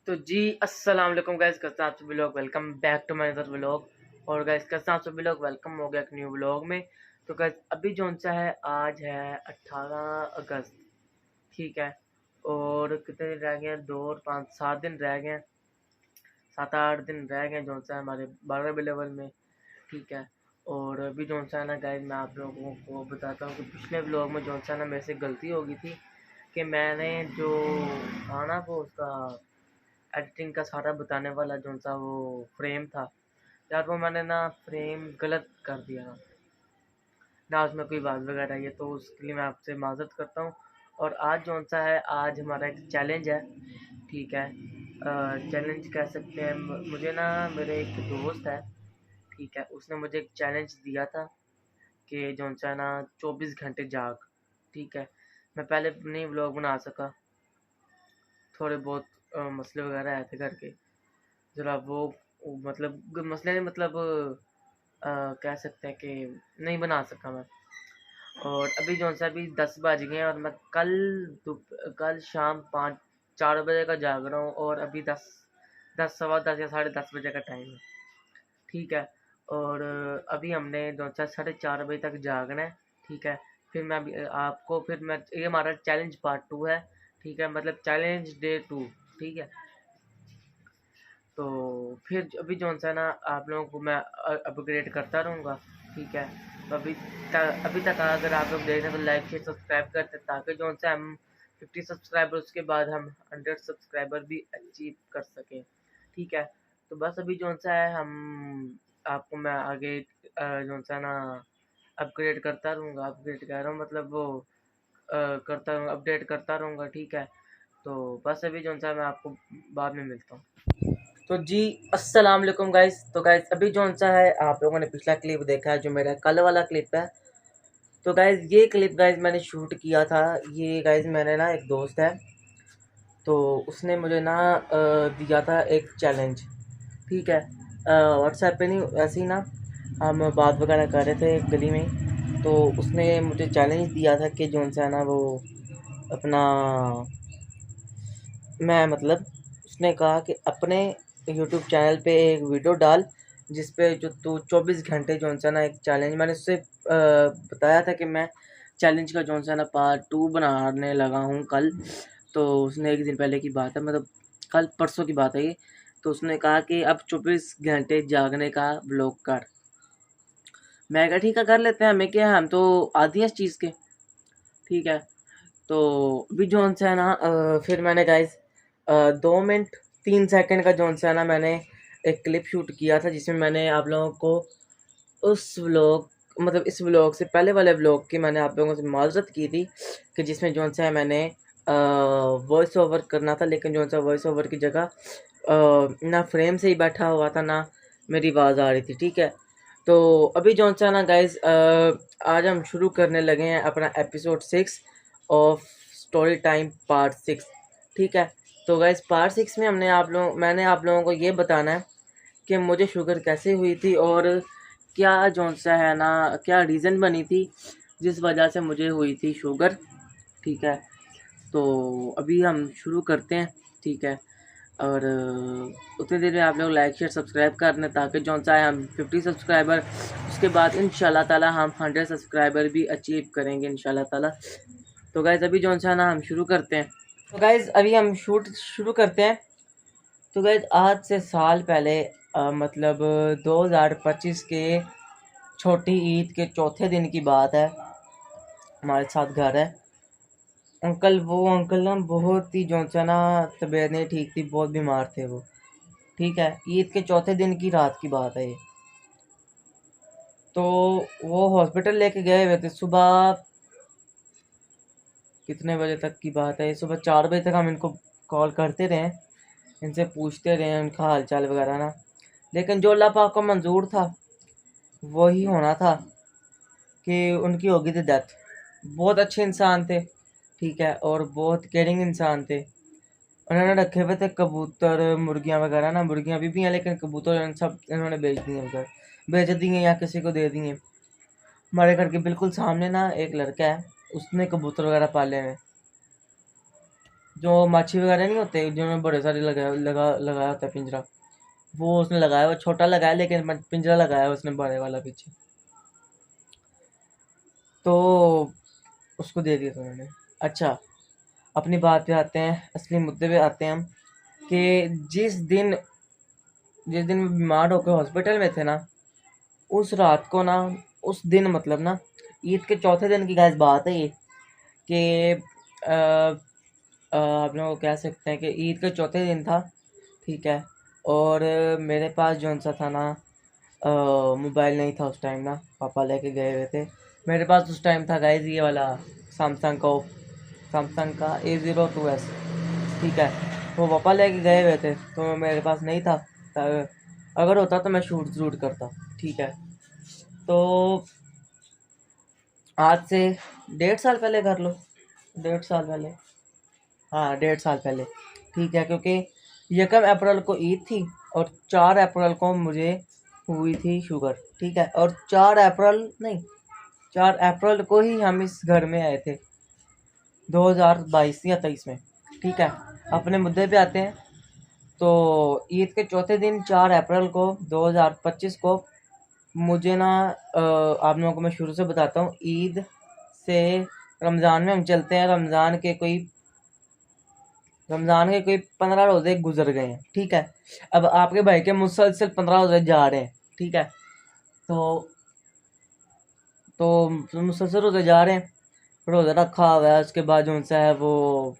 तो जी अस्सलाम वालेकुम गाइस, कैसे आप सभी लोग। Welcome back to my other vlog. और गाइस कैसे आप सभी लोग, वेलकम हो गया एक न्यू व्लॉग में। तो गाइस अभी जो सा है, आज है 18 अगस्त, ठीक है। और कितने दिन रह गए हैं? 2 और 5 7 दिन रह गए हैं, 7 8 दिन रह गए जो सा है हमारे 12 लेवल में, ठीक है। और अभी जो सा है ना गाइस, मैं आप लोगों को बताता हूँ कि पिछले व्लॉग में जो सा ना मेरे से गलती हो गई थी कि मैंने जो था ना वो उसका एडिटिंग का सारा बताने वाला जो सा वो फ्रेम था यार, वो मैंने ना फ्रेम गलत कर दिया ना, उसमें कोई बात वगैरह आई है, तो उसके लिए मैं आपसे माजरत करता हूँ। और आज जो सा है, आज हमारा एक चैलेंज है, ठीक है। चैलेंज कह सकते हैं, मुझे ना मेरे एक दोस्त है, ठीक है, उसने मुझे एक चैलेंज दिया था कि जो सा है ना 24 घंटे जाग, ठीक है। मैं पहले नहीं व्लॉग बना सका, थोड़े बहुत मसले वगैरह आए थे घर के, ज़रा वो मतलब मसले नहीं, मतलब कह सकते हैं कि नहीं बना सका मैं। और अभी जो सा अभी 10 बज गए हैं, और मैं कल शाम 4 बजे का जाग रहा हूँ, और अभी 10 सवा 10 या 10:30 बजे का टाइम है, ठीक है। और अभी हमने जो सा 4:30 बजे तक जागना है, ठीक है। फिर मैं अभी आपको फिर मैं ये हमारा चैलेंज पार्ट 2 है, ठीक है, मतलब चैलेंज डे 2, ठीक है। तो फिर अभी जो सा है ना आप लोगों को मैं अपग्रेड करता रहूँगा, ठीक है। तो अभी तक अगर आप लोग देख रहे हैं तो लाइक शेयर सब्सक्राइब करते हैं, ताकि जो सा हम 50 सब्सक्राइबर, उसके बाद हम 100 सब्सक्राइबर भी अचीव कर सकें, ठीक है। तो बस अभी जो सा है हम आपको मैं आगे जो सा ना अपग्रेड करता रहूँगा, अपग्रेड कह रहा हूँ मतलब वो करता रहूँगा, अपडेट करता रहूँगा, ठीक है। तो बस अभी जो सा मैं आपको बाद में मिलता हूँ। तो जी अस्सलाम वालेकुम गाइस। तो गाइस अभी जो सा है, आप लोगों ने पिछला क्लिप देखा है जो मेरा कल वाला क्लिप है। तो गाइस ये क्लिप गाइस मैंने शूट किया था, ये गाइस मैंने ना एक दोस्त है, तो उसने मुझे ना दिया था एक चैलेंज, ठीक है। व्हाट्सएप पे नहीं, ऐसे ही ना हम बात वगैरह कर रहे थे गली में, तो उसने मुझे चैलेंज दिया था कि जो सा है ना वो अपना, मैं मतलब उसने कहा कि अपने यूट्यूब चैनल पे एक वीडियो डाल, जिस पे जो तू 24 घंटे जो सा ना एक चैलेंज, मैंने उससे बताया था कि मैं चैलेंज का जो सा ना पार्ट 2 बनाने लगा हूँ कल। तो उसने एक दिन पहले की बात है, मतलब कल परसों की बात है ये। तो उसने कहा कि अब 24 घंटे जागने का व्लॉग कर। मैं कहा ठीक है, कर लेते हैं, हमें क्या है, हम तो आदी हैं इस चीज़ के, ठीक है। तो अभी जोन से है ना फिर मैंने गाइस 2 मिनट 3 सेकंड का जोन से है ना मैंने एक क्लिप शूट किया था, जिसमें मैंने आप लोगों को उस व्लॉग, मतलब इस व्लॉग से पहले वाले व्लॉग की मैंने आप लोगों से माजरत की थी कि जिसमें जोन सा है मैंने वॉइस ओवर करना था, लेकिन जोन सा वॉइस ओवर की जगह ना फ्रेम से ही बैठा हुआ था, ना मेरी आवाज़ आ रही थी, ठीक है। तो अभी जोन सा ना गाइस आज हम शुरू करने लगे हैं अपना episode 6 of story time part 6, ठीक है। तो गाइस पार्ट 6 में मैंने आप लोगों को ये बताना है कि मुझे शुगर कैसे हुई थी, और क्या जो सा है ना क्या रीज़न बनी थी जिस वजह से मुझे हुई थी शुगर, ठीक है। तो अभी हम शुरू करते हैं, ठीक है। और उतनी देर में आप लोग लाइक शेयर सब्सक्राइब कर लें, ताकि जो सा है हम 50 सब्सक्राइबर, उसके बाद इंशाल्लाह ताला हम 100 सब्सक्राइबर भी अचीव करेंगे इंशाल्लाह ताला। तो गाइज़ अभी जो सा ना हम शुरू करते हैं। तो गाइज़ अभी हम शूट शुरू करते हैं। तो गाइज़ आज से साल पहले मतलब 2025 के छोटी ईद के चौथे दिन की बात है, हमारे साथ घर है अंकल ना बहुत ही जो सा ना तबीयत नहीं ठीक थी, बहुत बीमार थे वो, ठीक है। ईद के चौथे दिन की रात की बात है ये। तो वो हॉस्पिटल लेके गए हुए थे सुबह, कितने बजे तक की बात है ये, सुबह 4 बजे तक हम इनको कॉल करते रहे, इनसे पूछते रहे उनका हाल चाल वगैरह ना, लेकिन जो अल्लाह पाक को मंजूर था वही होना था कि उनकी होगी थी डेथ। बहुत अच्छे इंसान थे, ठीक है, और बहुत केयरिंग इंसान थे। उन्होंने रखे हुए थे कबूतर मुर्गियाँ वगैरह ना, मुर्गियाँ अभी भी हैं, लेकिन कबूतर सब इन्होंने बेच दिए, उधर बेच दिए या किसी को दे दिए। हमारे घर के बिल्कुल सामने ना एक लड़का है, उसने कबूतर वगैरह पाले हैं, जो माछी वगैरह नहीं होते जिन्होंने बड़े सारे लगाया होता है पिंजरा, वो उसने लगाया, वो छोटा लगाया लेकिन पिंजरा लगाया उसने बड़े वाला पीछे, तो उसको दे दिया था मैंने। अच्छा, अपनी बात पे आते हैं, असली मुद्दे पे आते हैं हम, कि जिस दिन मैं बीमार होकर हॉस्पिटल में थे ना, उस रात को ना, उस दिन मतलब ना, ईद के चौथे दिन की गैस बात है ये, कि आप लोग कह सकते हैं कि ईद के चौथे दिन था, ठीक है। और मेरे पास जो सा था ना, मोबाइल नहीं था उस टाइम ना, पापा लेके गए हुए थे। मेरे पास उस टाइम था गाइस ये वाला सैमसंग का A02s, ठीक है। वो पापा लेके गए हुए थे तो मेरे पास नहीं था। अगर होता तो मैं शूट ज़रूर करता, ठीक है। तो आज से 1.5 साल पहले कर लो, 1.5 साल पहले, हाँ 1.5 साल पहले, ठीक है। क्योंकि 1 अप्रैल को ईद थी और 4 अप्रैल को मुझे हुई थी शुगर, ठीक है। और 4 अप्रैल को ही हम इस घर में आए थे 2022 या 23 में, ठीक है। अपने मुद्दे पे आते हैं। तो ईद के चौथे दिन 4 अप्रैल को 2025 को मुझे ना, आप लोगों को मैं शुरू से बताता हूँ, ईद से रमज़ान में हम चलते हैं। रमज़ान के कोई 15 रोज़े गुजर गए हैं, ठीक है। अब आपके भाई के मुसलसल 15 रोज़े जा रहे हैं, ठीक है। तो मुसलसल रोज़े जा रहे हैं, रोज़ा रखा हुआ है। उसके बाद जो सा है वो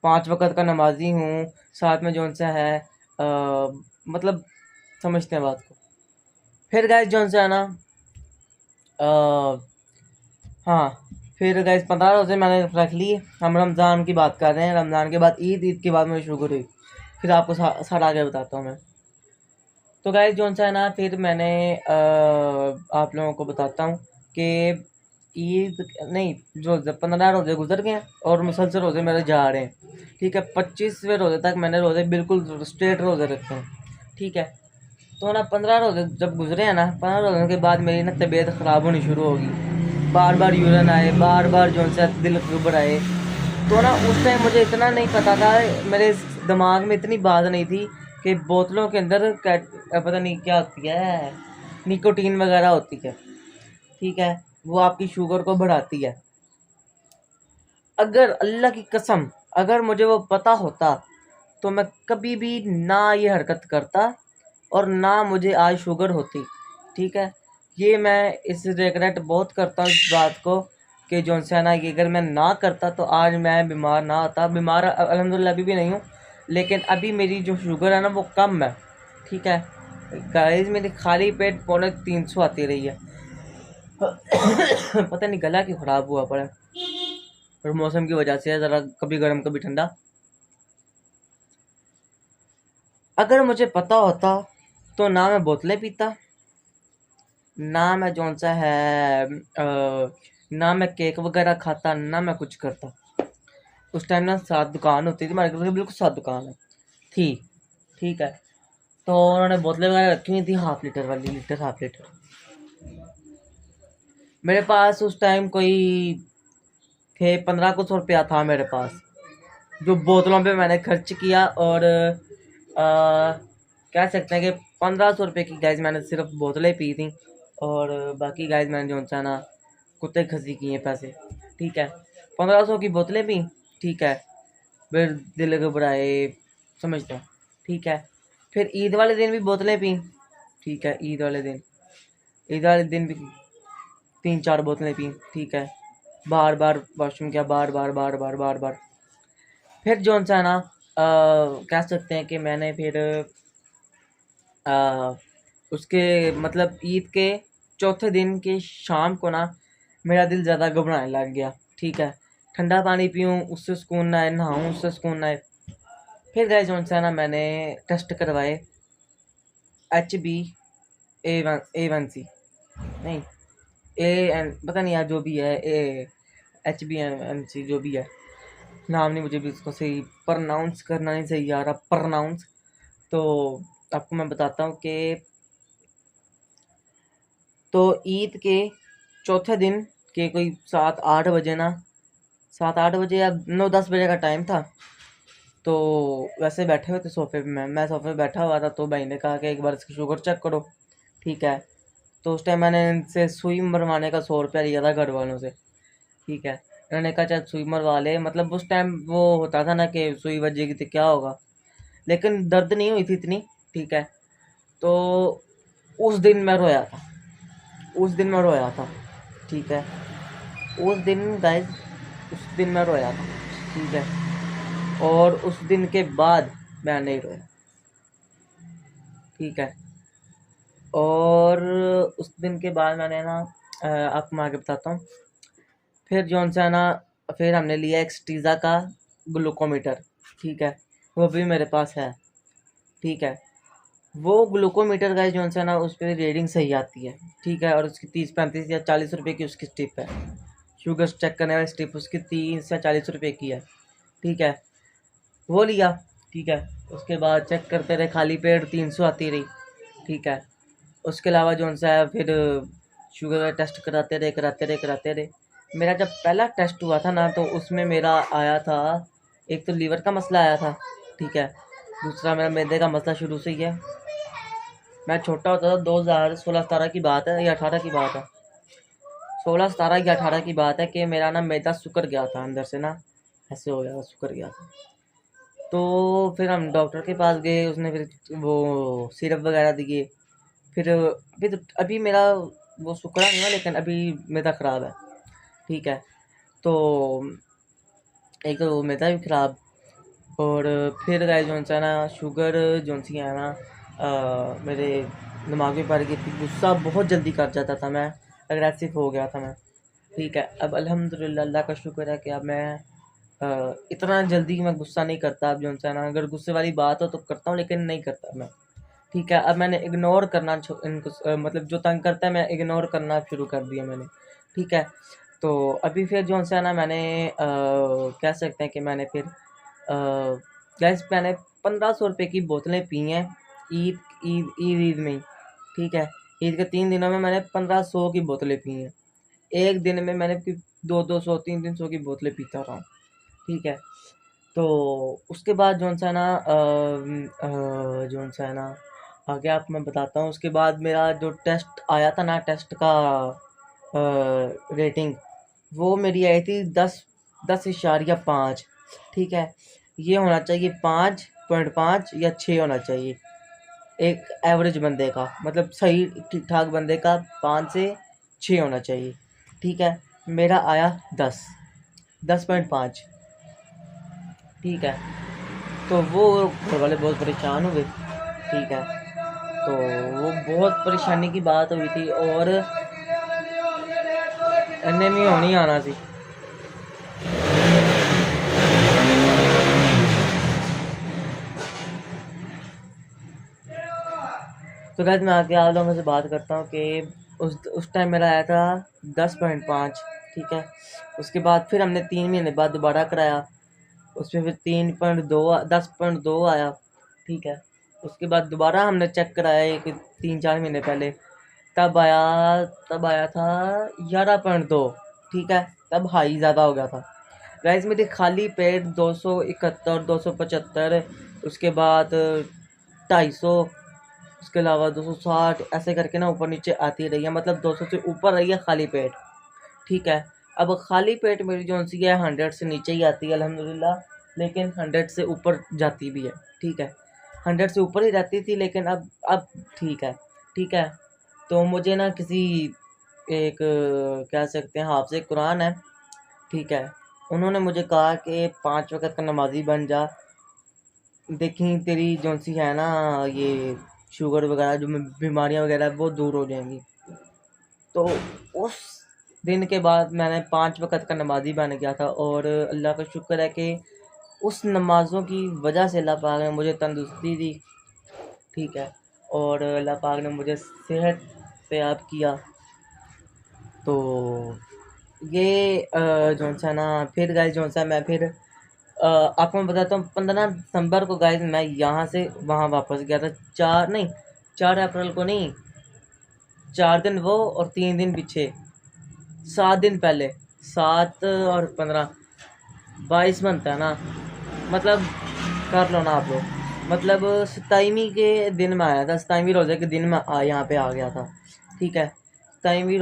5 वक़्त का नमाजी हूँ, साथ में जो सा है मतलब समझते हैं बात को। फिर गाइस जो सा है ना, हाँ, फिर गाइस 15 रोज़े मैंने रख लिए। हम रमज़ान की बात कर रहे हैं, रमज़ान के बाद ईद के बाद मुझे शुगर हुई। फिर आपको सारा आगे बताता हूँ मैं। तो गाइस जो सा है ना, फिर मैंने आप लोगों को बताता हूँ कि ईद नहीं, जो 15 रोज़े गुजर गए हैं और मुसलसल रोज़े मेरे जा रहे हैं, ठीक है। 25वें रोज़े तक मैंने रोज़े बिल्कुल स्ट्रेट रोज़े रखे हैं, ठीक है। तो ना 15 रोज़े जब गुजरे हैं ना, 15 रोज़ों के बाद मेरी ना तबीयत ख़राब होनी शुरू होगी, बार बार यूरिन आए, बार बार जो सा दिल घबराए। तो ना उस टाइम मुझे इतना नहीं पता था, मेरे दिमाग में इतनी बात नहीं थी कि बोतलों के अंदर पता नहीं क्या होती है, निकोटीन वगैरह होती है, ठीक है। वो आपकी शुगर को बढ़ाती है। अगर अल्लाह की कसम, अगर मुझे वो पता होता तो मैं कभी भी ना ये हरकत करता और ना मुझे आज शुगर होती, ठीक है। ये मैं इस रिग्रेट बहुत करता हूँ इस बात को, कि जो सा ना, कि अगर मैं ना करता तो आज मैं बीमार ना होता। बीमार अल्हम्दुलिल्लाह अभी भी नहीं हूँ, लेकिन अभी मेरी जो शुगर है ना वो कम है, ठीक है। गाइस मेरी खाली पेट 350 आती रही है। पता नहीं गला क्यों ख़राब हुआ पड़ा है, और मौसम की वजह से है, ज़रा कभी गर्म कभी ठंडा। अगर मुझे पता होता तो ना मैं बोतलें पीता, ना मैं जो सा है ना मैं केक वगैरह खाता, ना मैं कुछ करता। उस टाइम ना 7 दुकान होती थी हमारे घर के बिल्कुल 7 दुकान है थी, ठीक है। तो उन्होंने बोतलें वगैरह रखी हुई थी, हाफ लीटर वाली, लीटर हाफ लीटर। मेरे पास उस टाइम कोई थे 15 कुछ रुपया था मेरे पास, जो बोतलों पे मैंने खर्च किया। और कह सकते हैं कि 1500 रुपये की गाइस मैंने सिर्फ बोतलें पी थी, और बाकी गाइस मैंने जो सा ना कुत्ते खसी किए पैसे, ठीक है। 1500 की बोतलें पी, ठीक है। फिर दिल घबराए, समझता, ठीक है। फिर ईद वाले दिन भी बोतलें पी, ठीक है। ईद वाले दिन भी 3-4 बोतलें पी, ठीक है। बार बार वॉशरूम किया, बार बार बार बार बार बार। फिर जो सा ना कह सकते हैं कि मैंने फिर उसके मतलब ईद के चौथे दिन के शाम को ना मेरा दिल ज़्यादा घबराने लग गया, ठीक है। ठंडा पानी पीऊँ उससे सुकून ना आए, नहाऊँ उससे सुकून ना आए। फिर गए जो सा ना मैंने टेस्ट करवाए, HbA1c, नहीं AN, पता नहीं यार जो भी है, HbA1c जो भी है, नाम नहीं मुझे भी उसको सही प्रनाउंस करना नहीं सही आ रहा, प्रनाउंस। तो आपको मैं बताता हूँ कि तो ईद के चौथे दिन के कोई 7-8 बजे ना, 7-8 बजे या 9-10 बजे का टाइम था। तो वैसे बैठे हुए थे सोफे पे, मैं सोफे पे बैठा हुआ था, तो भाई ने कहा कि एक बार इसकी शुगर चेक करो। ठीक है, तो उस टाइम मैंने इनसे सुई मरवाने का 100 रुपया लिया था घर वालों से। ठीक है, इन्होंने कहा चल सुई मरवा ले, मतलब उस टाइम वो होता था ना कि सुई बजेगी तो क्या होगा, लेकिन दर्द नहीं हुई थी इतनी। ठीक है, तो उस दिन मैं रोया था, उस दिन मैं रोया था। ठीक है, उस दिन गाइस, उस दिन मैं रोया था। ठीक है, और उस दिन के बाद मैं नहीं रोया। ठीक है, और उस दिन के बाद मैंने ना आपको मैं आगे बताता हूँ। फिर जौन सा है ना, फिर हमने लिया एक स्टीज़ा का ग्लूकोमीटर। ठीक है, वो भी मेरे पास है। ठीक है, वो ग्लूकोमीटर का जौन सा है ना, उस पर रीडिंग सही आती है। ठीक है, और उसकी 30 35 या 40 रुपए की उसकी स्टिप है। शुगर चेक करने वाली स्टिप उसकी 30 या 40 रुपए की है। ठीक है, वो लिया। ठीक है, उसके बाद चेक करते रहे, खाली पेट 300 आती रही। ठीक है, उसके अलावा जो सा है फिर शुगर का टेस्ट कराते रहे। मेरा जब पहला टेस्ट हुआ था ना, तो उसमें मेरा आया था, एक तो लीवर का मसला आया था। ठीक है, दूसरा मेरा मैदे का मसला शुरू से ही है। मैं छोटा होता था, 2016-17 की बात है या 18 की बात है, 16 17 या 18 की बात है, कि मेरा ना मैदा सुकर गया था अंदर से ना, ऐसे हो गया, सुकर गया था। तो फिर हम डॉक्टर के पास गए, उसने फिर वो सिरप वगैरह दिए। फिर अभी मेरा वो सुकड़ा नहीं हुआ, लेकिन अभी मैदा ख़राब है। ठीक है, तो एक तो मैदा भी ख़राब, और फिर गाइस जो सा ना शुगर जो सी है ना, मेरे दिमाग में पड़ गई थी, गुस्सा बहुत जल्दी कर जाता था मैं, अग्रेसिव हो गया था मैं। ठीक है, अब अल्हम्दुलिल्लाह अल्लाह का शुक्र है कि अब मैं इतना जल्दी मैं गुस्सा नहीं करता। अब जो सा ना, अगर गुस्से वाली बात हो तो करता हूँ, लेकिन नहीं करता मैं। ठीक है, अब मैंने इग्नोर करना इनको मतलब जो तंग करता है, मैं इग्नोर करना शुरू कर दिया मैंने। ठीक है, तो अभी फिर जो है ना, मैंने कह सकते हैं कि मैंने फिर गैस मैंने 1500 रुपये की बोतलें पी हैं ईद ईद ईद ईद में ही। ठीक है, ईद के 3 दिनों में मैंने 1500 की बोतलें पी हैं। एक दिन में मैंने 200 300 की बोतलें पीता रहा हूँ। ठीक है, तो उसके बाद जो सा ना जो सा है ना, आगे आपको मैं बताता हूँ। उसके बाद मेरा जो टेस्ट आया था ना, टेस्ट का रेटिंग, वो मेरी आई थी 10.5। ठीक है, ये होना चाहिए 5.5 या 6 होना चाहिए एक एवरेज बंदे का, मतलब सही ठीक ठाक बंदे का 5 से 6 होना चाहिए। ठीक है, मेरा आया 10.5। ठीक है, तो वो घर वाले बहुत परेशान हुए। ठीक है, तो वो बहुत परेशानी की बात हुई थी, और इन्हें भी होनी आना सी। तो गाइस मैं आगे आप लोगों से बात करता हूँ कि उस टाइम मेरा आया था 10.5। ठीक है, उसके बाद फिर हमने 3 महीने बाद दोबारा कराया, उसमें फिर 10.2 आया। ठीक है, उसके बाद दोबारा हमने चेक कराया एक 3 4 महीने पहले, तब आया था 11.2। ठीक है, तब हाई ज़्यादा हो गया था। गाइस मेरी खाली पेट 271 275, उसके बाद 250, उसके अलावा 260, ऐसे करके ना ऊपर नीचे आती रही है, मतलब 200 से ऊपर रही है खाली पेट। ठीक है, अब खाली पेट मेरी जो सी है 100 से नीचे ही आती है अल्हम्दुलिल्लाह, लेकिन 100 से ऊपर जाती भी है। ठीक है, 100 से ऊपर ही रहती थी, लेकिन अब ठीक है। ठीक है, तो मुझे ना किसी एक कह सकते हैं हाफ़िज़ कुरान है। ठीक है, उन्होंने मुझे कहा कि 5 वक़्त का नमाज़ी बन जा, देखी तेरी जो सी है ना ये शुगर वगैरह जो बीमारियां वगैरह वो दूर हो जाएंगी। तो उस दिन के बाद मैंने 5 वक़्त का नमाज़ी बन गया था, और अल्लाह का शुक्र है कि उस नमाज़ों की वजह से अल्लाह पाक ने मुझे तंदुरुस्ती दी। ठीक है, और अल्लाह पाक ने मुझे सेहत याब किया। तो ये जो सा ना, फिर गाइस जो सा मैं फिर आपको मैं बताता हूँ, 15 दिसंबर को गाइस मैं यहाँ से वहाँ वापस गया था। 4 अप्रैल को नहीं, 4 दिन वो और 3 दिन पीछे, 7 दिन पहले, 7 और 15, 22 बनता है ना, मतलब कर लो ना आप लोग। मतलब 27वीं के दिन में आया था, 27वीं रोज़े के दिन में यहाँ पे आ गया था। ठीक है, 27वीं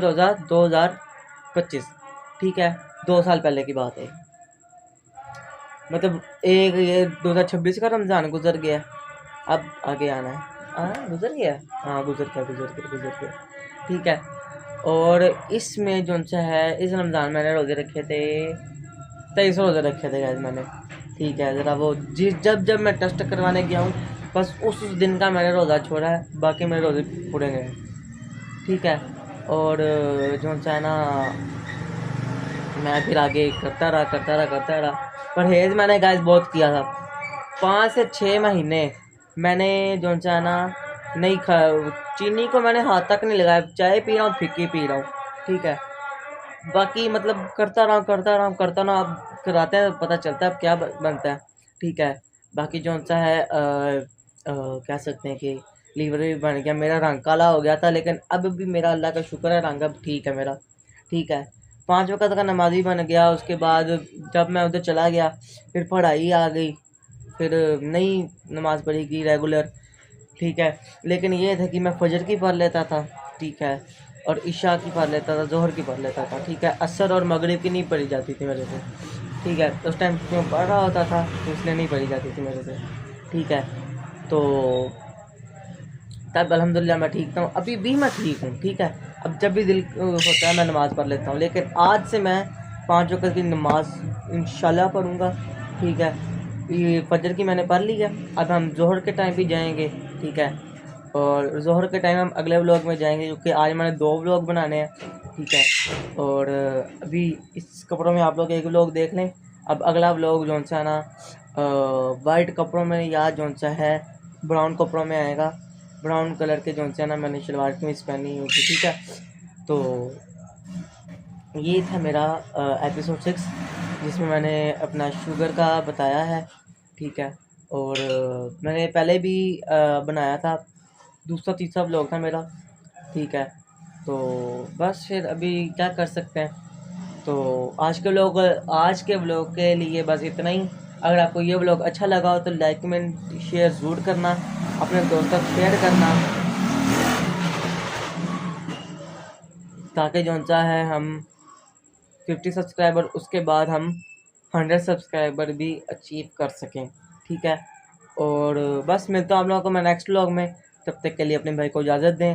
रोज़ा 2025। ठीक है, 2 साल पहले की बात है। मतलब एक ये 2026 का रमज़ान गुजर गया, अब आगे आना है। हाँ गुजर गया, हाँ गुजर गया। ठीक है, और इसमें जो सा है, इस रमज़ान मैंने रोज़े रखे थे, 23 रोज़े रखे थे गाइस मैंने। ठीक है, ज़रा वो जब मैं टेस्ट करवाने गया हूँ, बस उस दिन का मैंने रोज़ा छोड़ा है, बाकी मेरे रोज़े पूरे गए। ठीक है, और जो सा है ना, मैं फिर आगे करता रहा। परहेज़ मैंने गाइस बहुत किया था, 5 से 6 महीने मैंने जो सा है ना नहीं खा, चीनी को मैंने हाथ तक नहीं लगाया, चाय पी रहा हूँ फिक्की पी रहा हूँ। ठीक है, बाकी मतलब करता रहा, अब कराते हैं पता चलता है अब क्या बनता है। ठीक है, बाकी जो सा है कह सकते हैं कि लीवर भी बन गया, मेरा रंग काला हो गया था, लेकिन अब भी मेरा अल्लाह का शुक्र है, रंग अब ठीक है मेरा। ठीक है, 5 वक्त का नमाज़ी बन गया। उसके बाद जब मैं उधर चला गया, फिर पढ़ाई आ गई, फिर नई नमाज़ पढ़ी रेगुलर। ठीक है, लेकिन ये था कि मैं फजर की पढ़ लेता था। ठीक है, और इशा की पढ़ लेता था, जोहर की पढ़ लेता था। ठीक है, असर और मगरिब की नहीं पढ़ी जाती थी मेरे से। ठीक है, उस टाइम क्यों पढ़ रहा होता था तो इसलिए नहीं पढ़ी जाती थी मेरे से। ठीक है, तो तब अल्हम्दुलिल्लाह मैं ठीक था, अभी भी मैं ठीक हूँ। ठीक है, अब जब भी दिल होता है मैं नमाज़ पढ़ लेता हूँ, लेकिन आज से मैं 5 वक्त की नमाज़ इंशाल्लाह पढ़ूँगा। ठीक है, ये फजर की मैंने पढ़ ली है, अब हम जोहर के टाइम भी जाएंगे। ठीक है, और जोहर के टाइम हम अगले व्लॉग में जाएंगे, क्योंकि आज मैंने 2 व्लॉग बनाने हैं। ठीक है, और अभी इस कपड़ों में आप लोग एक व्लॉग देख लें। अब अगला व्लॉग जो सा है ना वाइट कपड़ों में या जो सा है ब्राउन कपड़ों में आएगा। ब्राउन कलर के जो सा ना मैंने शलवार कमीज पहनी होगी। ठीक है, तो ये था मेरा एपिसोड 6, जिसमें मैंने अपना शुगर का बताया है। ठीक है, और मैंने पहले भी बनाया था, दूसरा तीसरा व्लॉग था मेरा। ठीक है, तो बस फिर अभी क्या कर सकते हैं। तो आज के व्लॉग के लिए बस इतना ही। अगर आपको ये व्लॉग अच्छा लगा हो तो लाइक कमेंट शेयर ज़रूर करना, अपने दोस्तों तक शेयर करना, ताकि जो सा है हम 50 सब्सक्राइबर, उसके बाद हम 100 सब्सक्राइबर भी अचीव कर सकें। ठीक है, और बस मिलता हूँ आप लोगों को मैं नेक्स्ट व्लॉग में। तब तक के लिए अपने भाई को इजाज़त दें।